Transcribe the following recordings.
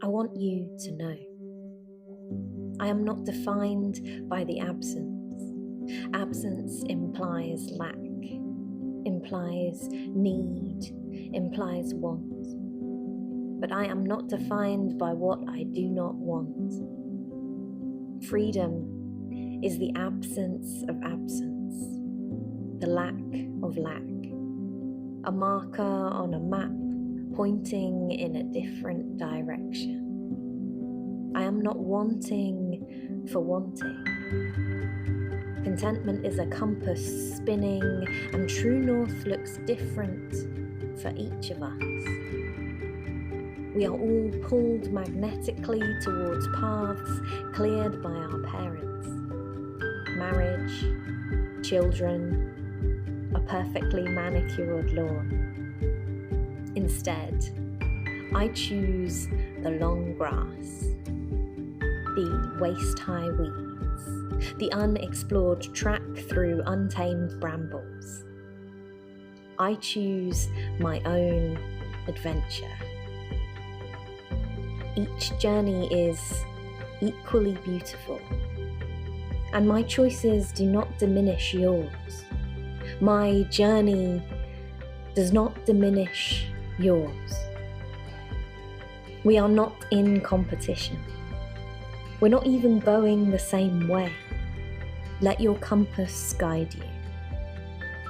I want you to know. I am not defined by the absence. Absence implies lack, implies need, implies want. But I am not defined by what I do not want. Freedom is the absence of absence, the lack of lack, a marker on a map pointing in a different direction. I am not wanting for wanting. Contentment is a compass spinning, and true north looks different for each of us. We are all pulled magnetically towards paths cleared by our parents. Marriage, children, a perfectly manicured lawn. Instead, I choose the long grass, the waist-high weeds, the unexplored track through untamed brambles. I choose my own adventure. Each journey is equally beautiful, and my choices do not diminish yours. My journey does not diminish yours. We are not in competition. We're not even going the same way. Let your compass guide you,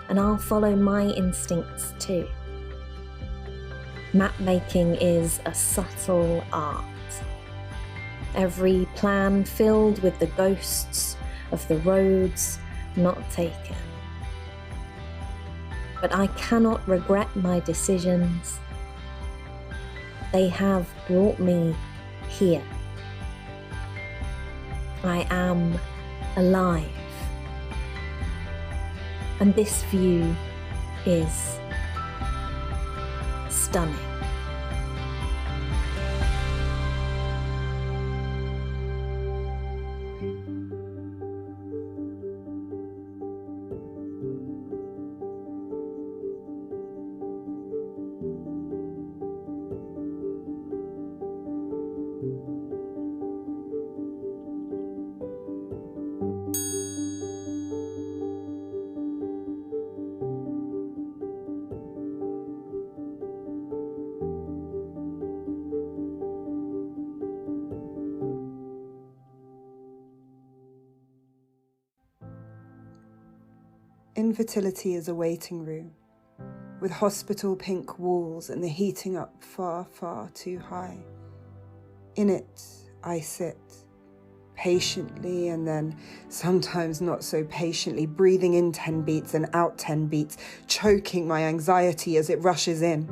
and I'll follow my instincts too. Map making is a subtle art. Every plan filled with the ghosts of the roads not taken. But I cannot regret my decisions. They have brought me here. I am alive. And this view is stunning. Infertility is a waiting room, with hospital pink walls and the heating up far, far too high. In it, I sit, patiently and then sometimes not so patiently, breathing in 10 beats and out 10 beats, choking my anxiety as it rushes in.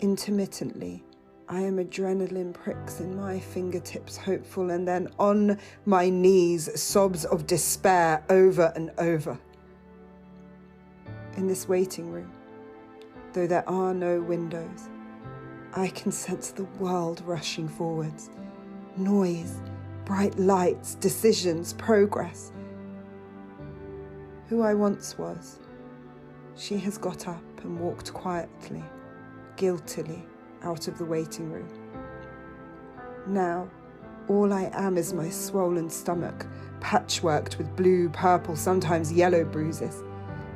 Intermittently, I am adrenaline pricks in my fingertips, hopeful, and then on my knees, sobs of despair over and over. In this waiting room, though there are no windows, I can sense the world rushing forwards. Noise, bright lights, decisions, progress. Who I once was, she has got up and walked quietly, guiltily, out of the waiting room. Now, all I am is my swollen stomach, patchworked with blue, purple, sometimes yellow bruises.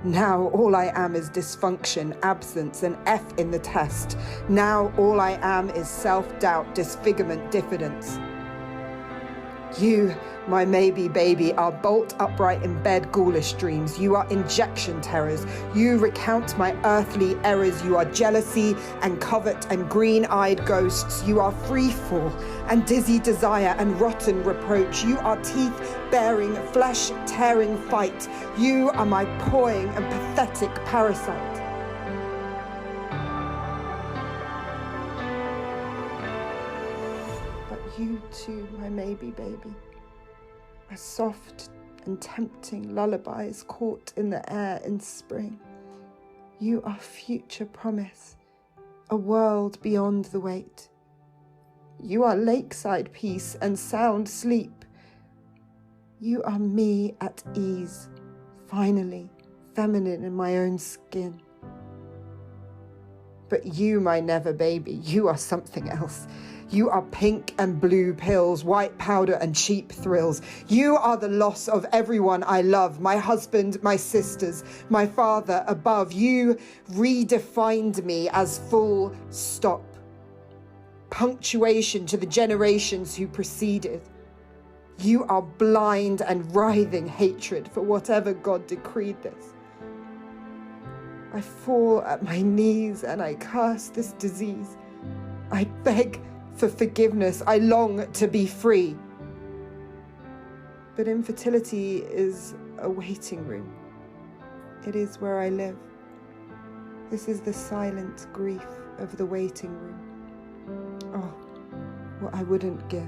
Now all I am is dysfunction, absence, an F in the test. Now all I am is self-doubt, disfigurement, diffidence. You, my maybe baby, are bolt upright in bed ghoulish dreams. You are injection terrors. You recount my earthly errors. You are jealousy and covet and green-eyed ghosts. You are free fall and dizzy desire and rotten reproach. You are teeth-bearing, flesh-tearing fight. You are my pawing and pathetic parasite. You too, my maybe baby, a soft and tempting lullabies caught in the air in spring. You are future promise, a world beyond the wait. You are lakeside peace and sound sleep. You are me at ease, finally feminine in my own skin. But you, my never baby, you are something else. You are pink and blue pills, white powder and cheap thrills. You are the loss of everyone I love, my husband, my sisters, my father above. You redefined me as full stop. Punctuation to the generations who preceded. You are blind and writhing hatred for whatever God decreed this. I fall at my knees and I curse this disease. I beg for forgiveness. I long to be free. But infertility is a waiting room. It is where I live. This is the silent grief of the waiting room. Oh, what I wouldn't give.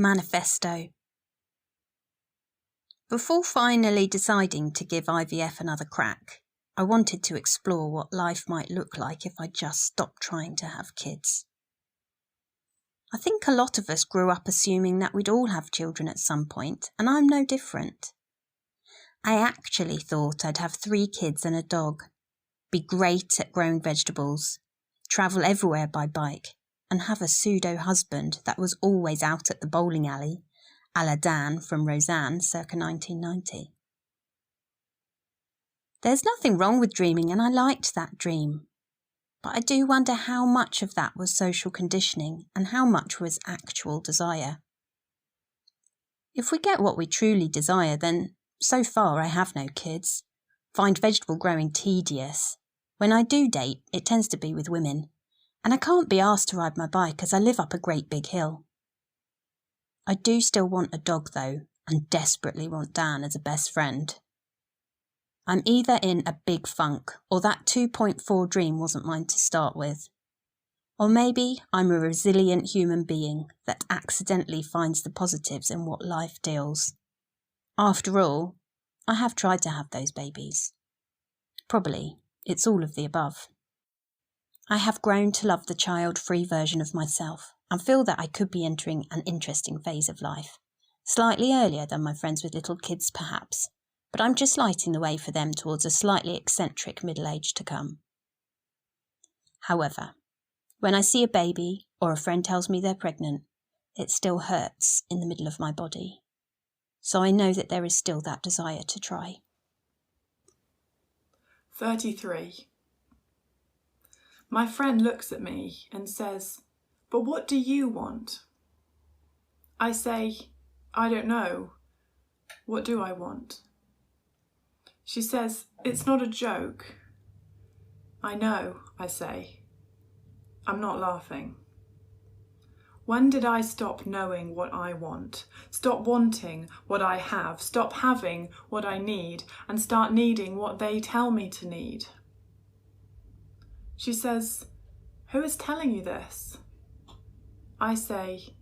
Manifesto. Before finally deciding to give IVF another crack, I wanted to explore what life might look like if I just stopped trying to have kids. I think a lot of us grew up assuming that we'd all have children at some point, and I'm no different. I actually thought I'd have 3 kids and a dog, be great at growing vegetables, travel everywhere by bike, and have a pseudo-husband that was always out at the bowling alley, a la Dan from Roseanne circa 1990. There's nothing wrong with dreaming, and I liked that dream. But I do wonder how much of that was social conditioning and how much was actual desire. If we get what we truly desire, then so far I have no kids, find vegetable growing tedious. When I do date, it tends to be with women. And I can't be asked to ride my bike as I live up a great big hill. I do still want a dog though, and desperately want Dan as a best friend. I'm either in a big funk, or that 2.4 dream wasn't mine to start with. Or maybe I'm a resilient human being that accidentally finds the positives in what life deals. After all, I have tried to have those babies. Probably it's all of the above. I have grown to love the child-free version of myself and feel that I could be entering an interesting phase of life, slightly earlier than my friends with little kids perhaps, but I'm just lighting the way for them towards a slightly eccentric middle age to come. However, when I see a baby or a friend tells me they're pregnant, it still hurts in the middle of my body. So I know that there is still that desire to try. 33. My friend looks at me and says, "But what do you want?" I say, "I don't know. What do I want?" She says, "It's not a joke." "I know," I say. I'm not laughing. When did I stop knowing what I want, stop wanting what I have, stop having what I need, and start needing what they tell me to need? She says, "Who is telling you this?" I say,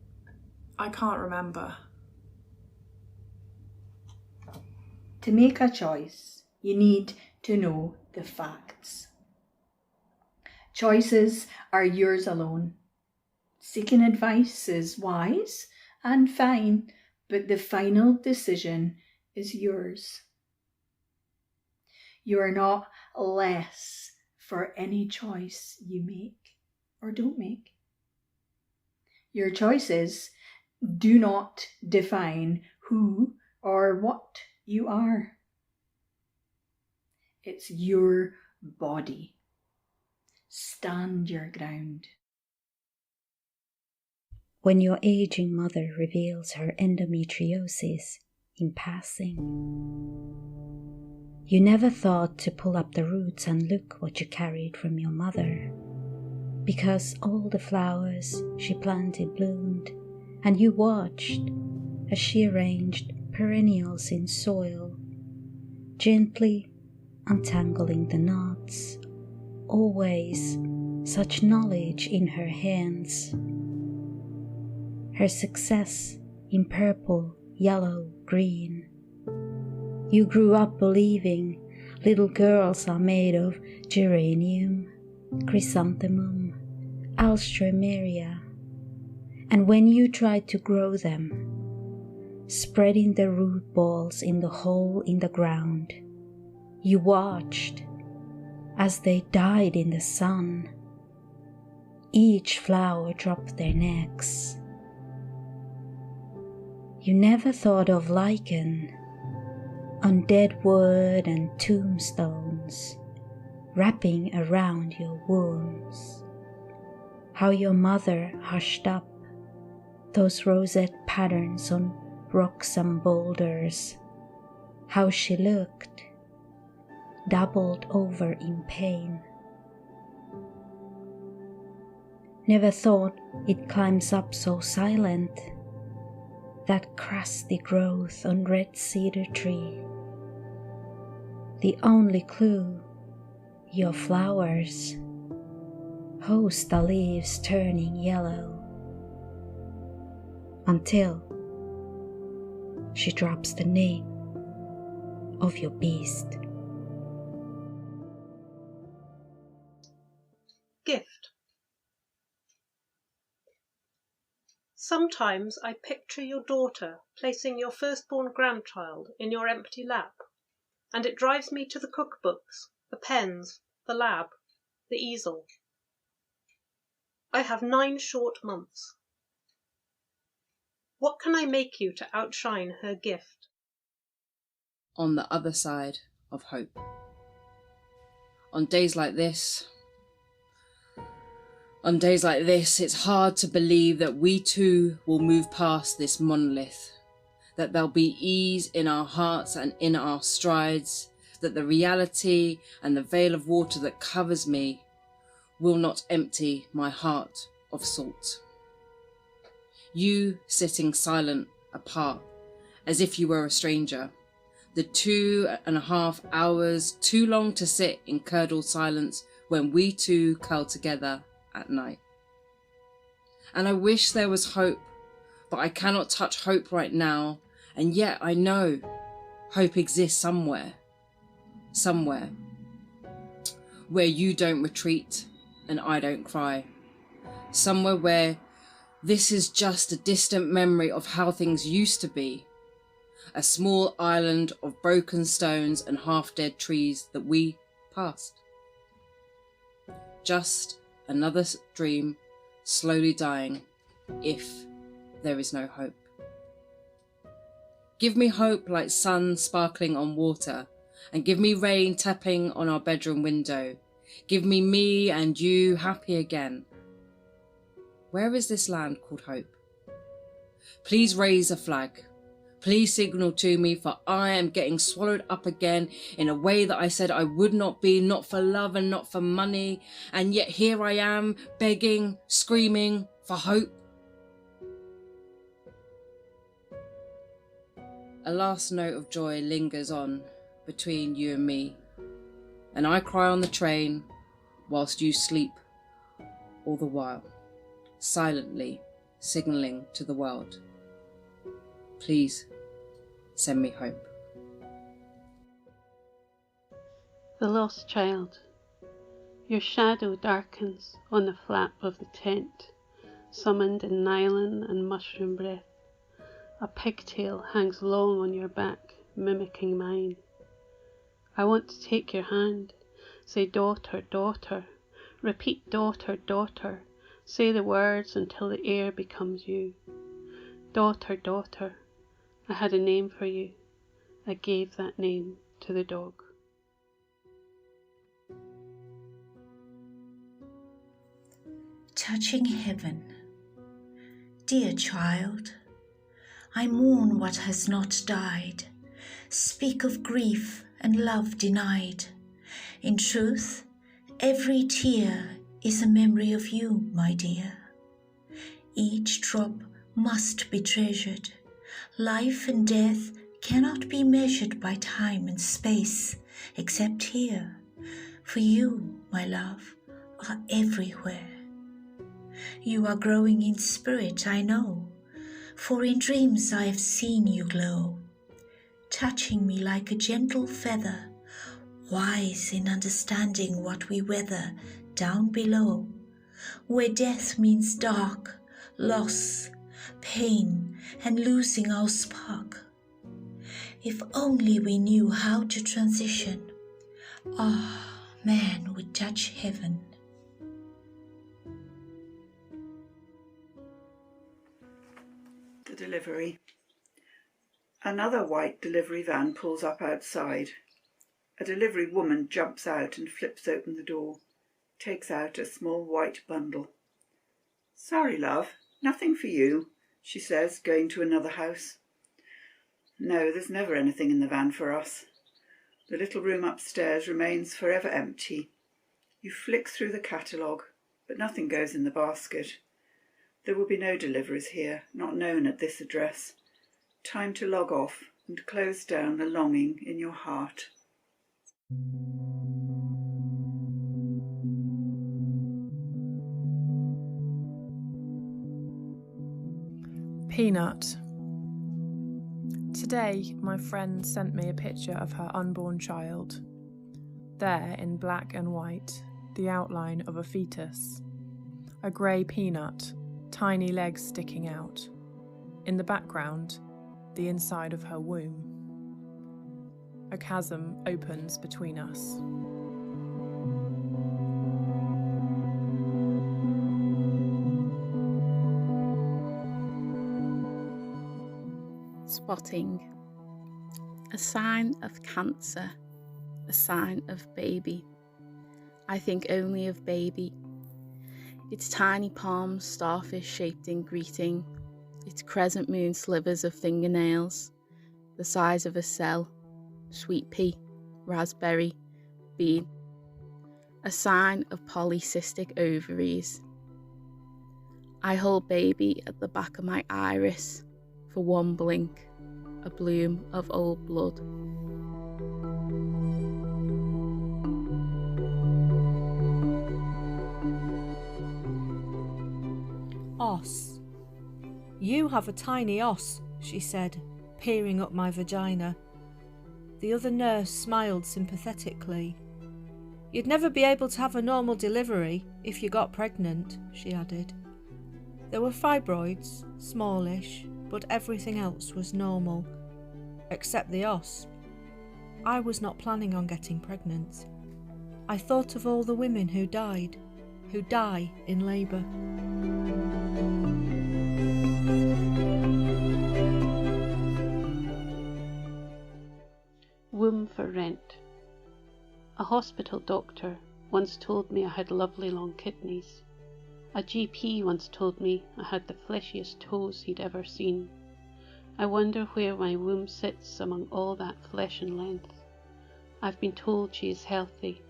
"I can't remember." To make a choice, you need to know the facts. Choices are yours alone. Seeking advice is wise and fine, but the final decision is yours. You are not less for any choice you make or don't make. Your choices do not define who or what you are. It's your body. Stand your ground. When your aging mother reveals her endometriosis in passing, you never thought to pull up the roots and look what you carried from your mother, because all the flowers she planted bloomed, and you watched as she arranged perennials in soil, gently untangling the knots, always such knowledge in her hands. Her success in purple, yellow, green, You grew up believing little girls are made of geranium, chrysanthemum, alstroemeria, and when you tried to grow them, spreading the root balls in the hole in the ground, you watched as they died in the sun. Each flower dropped their necks. You never thought of lichen on dead wood and tombstones wrapping around your wounds. How your mother hushed up those rosette patterns on rocks and boulders. How she looked, doubled over in pain. Never thought it climbs up so silent, that crusty growth on red cedar tree. The only clue, your flowers, host the leaves turning yellow, until she drops the name of your beast. Gift. Sometimes I picture your daughter placing your firstborn grandchild in your empty lap, and it drives me to the cookbooks, the pens, the lab, the easel. I have 9 short months. What can I make you to outshine her gift? On the other side of hope. On days like this, it's hard to believe that we too will move past this monolith, that there'll be ease in our hearts and in our strides, that the reality and the veil of water that covers me will not empty my heart of salt. You sitting silent apart, as if you were a stranger, the 2.5 hours too long to sit in curdled silence when we two curl together at night. And I wish there was hope, but I cannot touch hope right now, and yet I know hope exists somewhere, where you don't retreat and I don't cry, somewhere where this is just a distant memory of how things used to be, a small island of broken stones and half-dead trees that we passed. Just another dream slowly dying, if there is no hope. Give me hope like sun sparkling on water, and give me rain tapping on our bedroom window. Give me and you happy again. Where is this land called hope? Please raise a flag. Please signal to me, for I am getting swallowed up again in a way that I said I would not be, not for love and not for money, and yet here I am, begging, screaming for hope. A last note of joy lingers on between you and me, and I cry on the train whilst you sleep all the while, silently signalling to the world. Please send me hope. The lost child. Your shadow darkens on the flap of the tent, summoned in nylon and mushroom breath. A pigtail hangs long on your back, mimicking mine. I want to take your hand, say daughter, daughter, repeat daughter, daughter, say the words until the air becomes you. Daughter, daughter, I had a name for you. I gave that name to the dog. Touching heaven. Dear child, I mourn what has not died, speak of grief and love denied. In truth, every tear is a memory of you, my dear. Each drop must be treasured. Life and death cannot be measured by time and space, except here, for you, my love, are everywhere. You are growing in spirit, I know, for in dreams I have seen you glow. touching me like a gentle feather, wise in understanding what we weather down below, where death means dark, loss, pain, and losing our spark. If only we knew how to transition, man would touch heaven. The delivery. Another white delivery van pulls up outside. A delivery woman jumps out and flips open the door, takes out a small white bundle. "Sorry, love, nothing for you," she says, going to another house. No, there's never anything in the van for us. The little room upstairs remains forever empty. You flick through the catalogue, but nothing goes in the basket. There will be no deliveries here, not known at this address. Time to log off and close down the longing in your heart. Peanut. Today, my friend sent me a picture of her unborn child. There, in black and white, the outline of a fetus. A grey peanut, tiny legs sticking out. In the background, the inside of her womb. A chasm opens between us. Spotting. A sign of cancer, a sign of baby. I think only of baby. Its tiny palms, starfish shaped in greeting, its crescent moon slivers of fingernails, the size of a cell, sweet pea, raspberry, bean. A sign of polycystic ovaries. I hold baby at the back of my iris for one blink, a bloom of old blood. Os. "You have a tiny os," she said, peering up my vagina. The other nurse smiled sympathetically. "You'd never be able to have a normal delivery if you got pregnant," she added. There were fibroids, smallish, but everything else was normal, except the os. I was not planning on getting pregnant. I thought of all the women who die in labour. Womb for rent. A hospital doctor once told me I had lovely long kidneys. A GP once told me I had the fleshiest toes he'd ever seen. I wonder where my womb sits among all that flesh and length. I've been told she is healthy,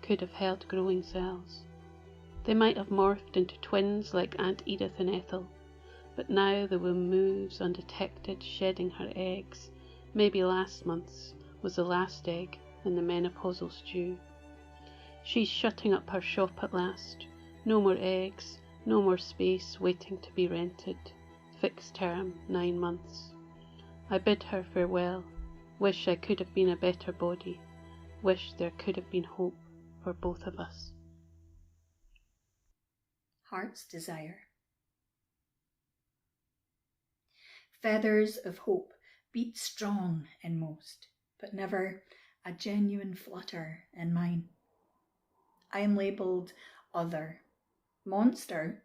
could have held growing cells. They might have morphed into twins like Aunt Edith and Ethel, but now the womb moves undetected, shedding her eggs. Maybe last month's was the last egg in the menopausal stew. She's shutting up her shop at last. No more eggs, no more space waiting to be rented. Fixed term, 9 months. I bid her farewell. Wish I could have been a better body. Wish there could have been hope for both of us. Heart's Desire. Feathers of hope beat strong in most, but never a genuine flutter in mine. I am labelled other, monster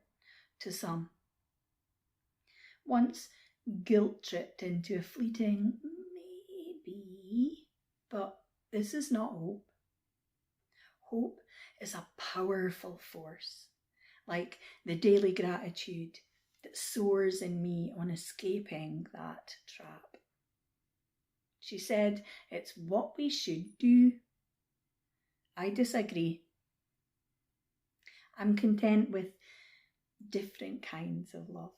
to some. Once guilt-tripped into a fleeting maybe, but this is not hope. Hope is a powerful force, like the daily gratitude that soars in me on escaping that trap. She said it's what we should do. I disagree. I'm content with different kinds of love.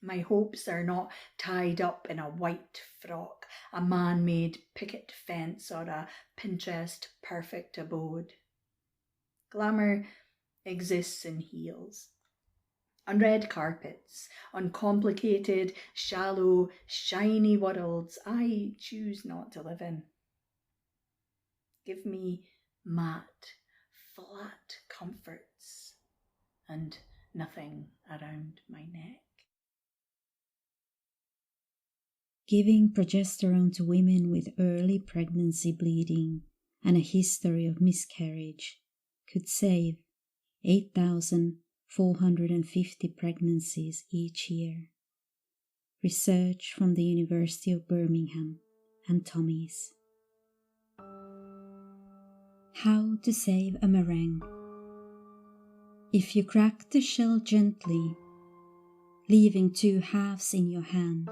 My hopes are not tied up in a white frock, a man-made picket fence, or a Pinterest perfect abode. Glamour exists in heels. on red carpets, on complicated, shallow, shiny worlds I choose not to live in. Give me matte, flat comforts and nothing around my neck. Giving progesterone to women with early pregnancy bleeding and a history of miscarriage could save 8,450 pregnancies each year. Research from the University of Birmingham and Tommy's. How to save a meringue. If you crack the shell gently, leaving 2 halves in your hand,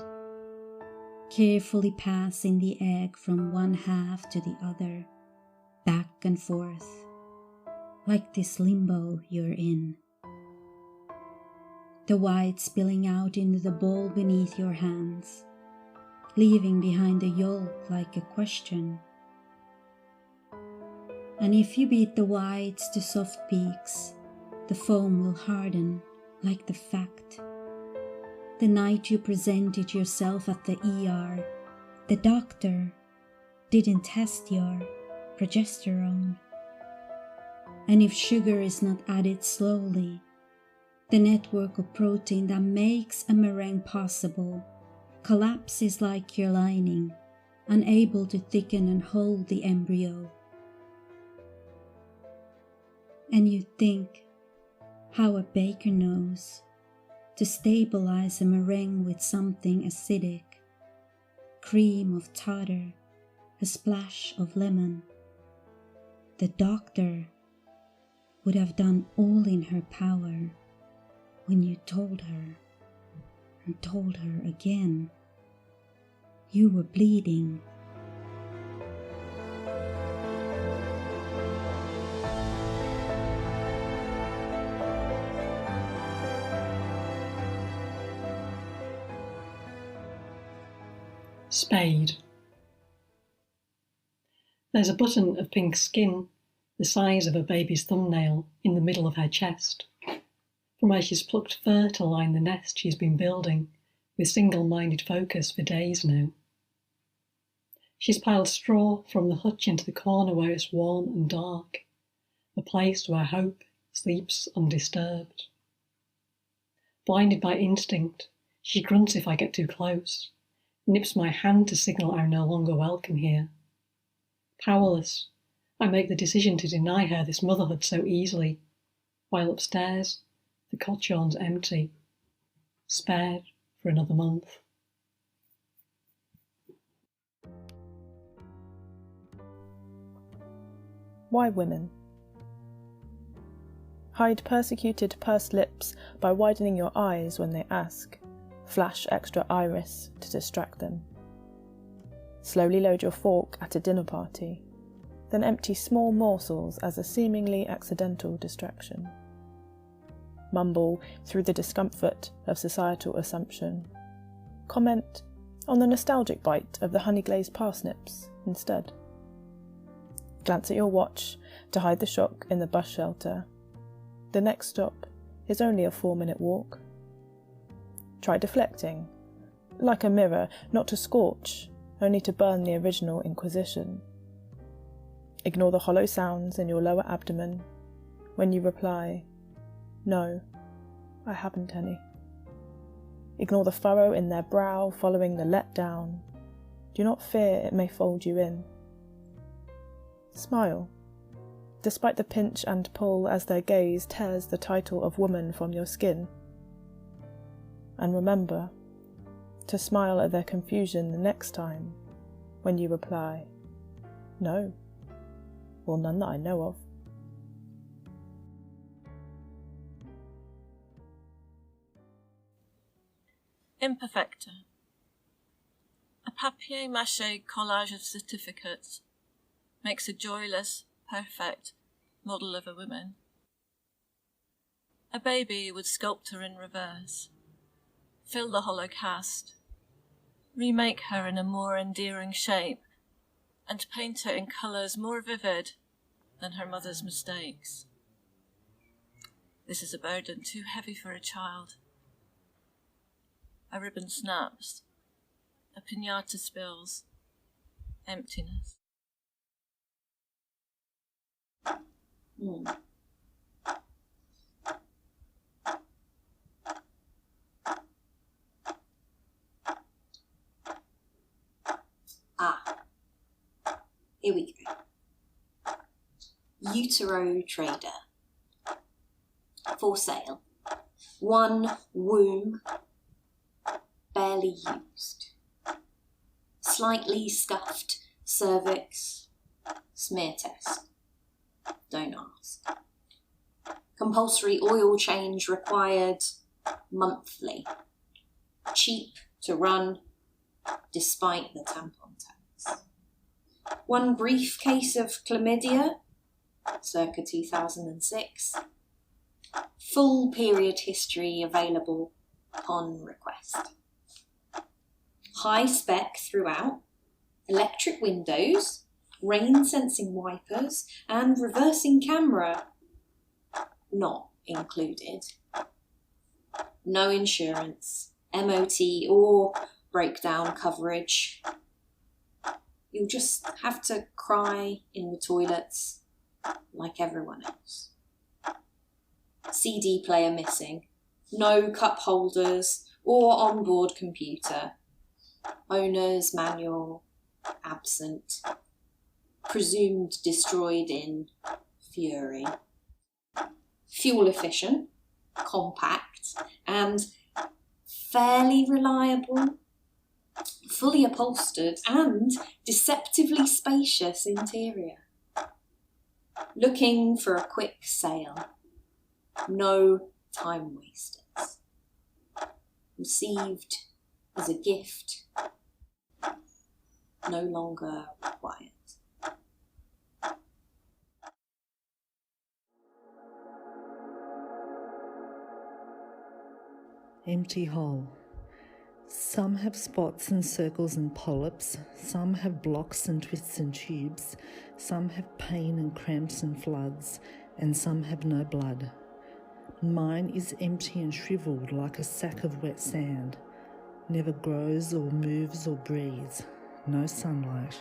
carefully passing the egg from one half to the other, back and forth, like this limbo you're in. The white spilling out into the bowl beneath your hands, leaving behind the yolk like a question. And if you beat the whites to soft peaks, the foam will harden like the fact. The night you presented yourself at the ER, the doctor didn't test your progesterone. And if sugar is not added slowly, the network of protein that makes a meringue possible collapses like your lining, unable to thicken and hold the embryo. And you think how a baker knows to stabilize a meringue with something acidic, cream of tartar, a splash of lemon. The doctor would have done all in her power when you told her and told her again you were bleeding. Spade. There's a button of pink skin, the size of a baby's thumbnail, in the middle of her chest, from where she's plucked fur to line the nest she's been building with single-minded focus for days now. She's piled straw from the hutch into the corner where it's warm and dark, a place where hope sleeps undisturbed. Blinded by instinct, she grunts if I get too close, nips my hand to signal I'm no longer welcome here. Powerless, I make the decision to deny her this motherhood so easily, while upstairs the cochon's empty, spared for another month. Why women? Hide persecuted pursed lips by widening your eyes when they ask. Flash extra iris to distract them. Slowly load your fork at a dinner party, then empty small morsels as a seemingly accidental distraction. Mumble through the discomfort of societal assumption. Comment on the nostalgic bite of the honey-glazed parsnips instead. Glance at your watch to hide the shock in the bus shelter. The next stop is only a 4-minute walk. Try deflecting, like a mirror, not to scorch, only to burn the original Inquisition. Ignore the hollow sounds in your lower abdomen when you reply, "No, I haven't any." Ignore the furrow in their brow following the letdown. Do not fear it may fold you in. Smile, despite the pinch and pull as their gaze tears the title of woman from your skin. And remember to smile at their confusion the next time when you reply, "No, well, none that I know of." Imperfecta. A papier-mâché collage of certificates makes a joyless, perfect model of a woman. A baby would sculpt her in reverse, fill the hollow cast, remake her in a more endearing shape, and paint her in colours more vivid than her mother's mistakes. This is a burden too heavy for a child. A ribbon snaps. A piñata spills. Emptiness. Here we go. Utero trader. For sale. 1 womb, barely used. Slightly scuffed cervix, smear test. Don't ask. Compulsory oil change required monthly. Cheap to run, despite the tampon tax. 1 brief case of chlamydia, circa 2006. Full period history available upon request. High spec throughout, electric windows, rain sensing wipers, and reversing camera not included. No insurance, MOT or breakdown coverage. You'll just have to cry in the toilets like everyone else. CD player missing, no cup holders or onboard computer. Owner's manual absent. Presumed destroyed in fury. Fuel efficient, compact, and fairly reliable. Fully upholstered and deceptively spacious interior. Looking for a quick sale. No time wasters. Received as a gift. No longer required. Empty hole. Some have spots and circles and polyps, some have blocks and twists and tubes, some have pain and cramps and floods, and some have no blood. Mine is empty and shriveled like a sack of wet sand. Never grows or moves or breathes. No sunlight.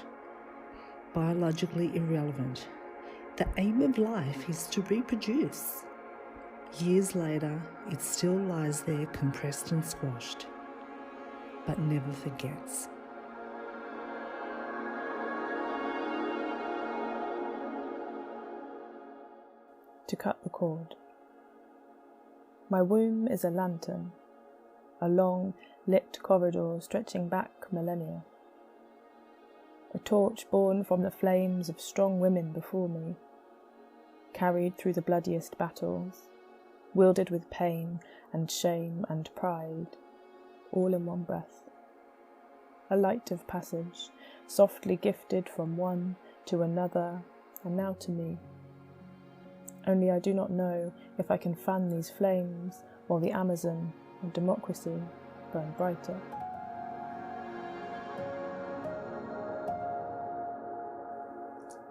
Biologically irrelevant. The aim of life is to reproduce. Years later, it still lies there compressed and squashed, but never forgets. To cut the cord. My womb is a lantern, a long, lit corridor stretching back millennia. A torch born from the flames of strong women before me, carried through the bloodiest battles, wielded with pain and shame and pride, all in one breath. A light of passage, softly gifted from one to another, and now to me. Only I do not know if I can fan these flames while the Amazon and democracy burn brighter.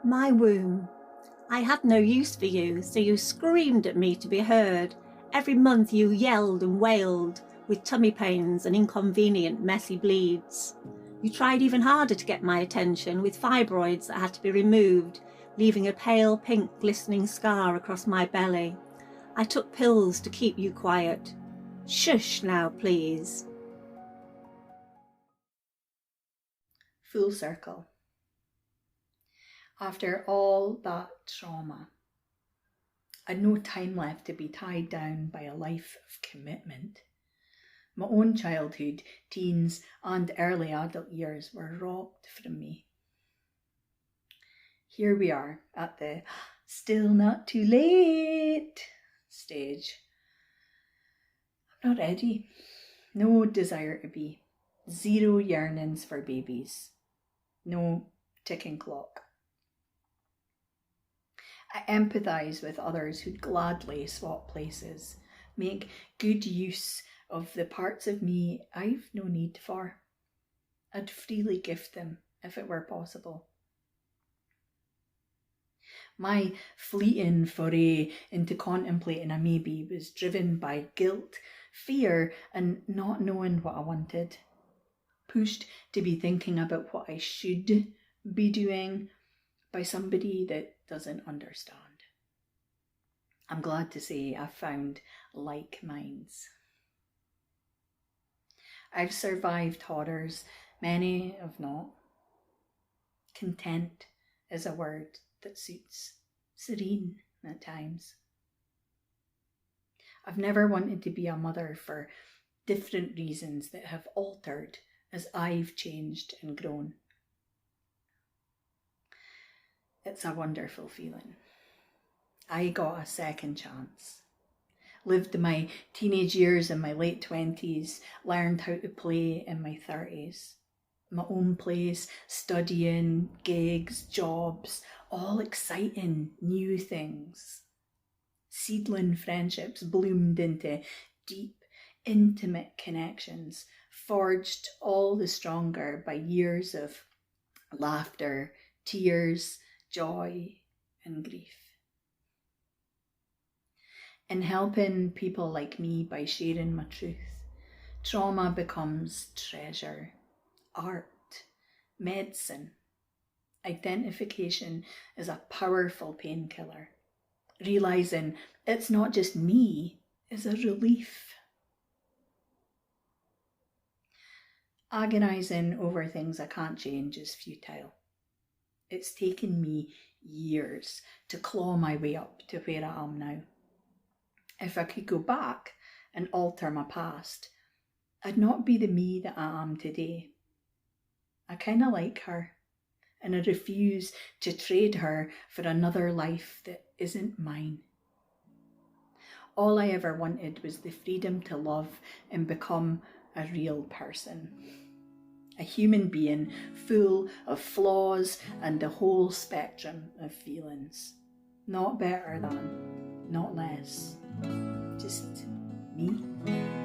My womb. I had no use for you, so you screamed at me to be heard. Every month you yelled and wailed, with tummy pains and inconvenient messy bleeds. You tried even harder to get my attention with fibroids that had to be removed, leaving a pale pink glistening scar across my belly. I took pills to keep you quiet. Shush now, please. Full circle. After all that trauma, I'd no time left to be tied down by a life of commitment. My own childhood, teens, and early adult years were robbed from me. Here we are at the still not too late stage. I'm not ready. No desire to be. Zero yearnings for babies. No ticking clock. I empathise with others who'd gladly swap places, make good use of the parts of me I've no need for. I'd freely gift them if it were possible. My fleeting foray into contemplating a maybe was driven by guilt, fear, and not knowing what I wanted. Pushed to be thinking about what I should be doing by somebody that doesn't understand. I'm glad to say I've found like minds. I've survived horrors, many have not. Content is a word that suits, serene at times. I've never wanted to be a mother for different reasons that have altered as I've changed and grown. It's a wonderful feeling. I got a second chance. Lived my teenage years in my late 20s, learned how to play in my 30s. My own place, studying, gigs, jobs, all exciting new things. Seedling friendships bloomed into deep, intimate connections, forged all the stronger by years of laughter, tears, joy, and grief. In helping people like me by sharing my truth, trauma becomes treasure, art, medicine. Identification is a powerful painkiller. Realising it's not just me is a relief. Agonising over things I can't change is futile. It's taken me years to claw my way up to where I am now. If I could go back and alter my past, I'd not be the me that I am today. I kind of like her, and I refuse to trade her for another life that isn't mine. All I ever wanted was the freedom to love and become a real person. A human being full of flaws and the whole spectrum of feelings. Not better than, not less. Just me.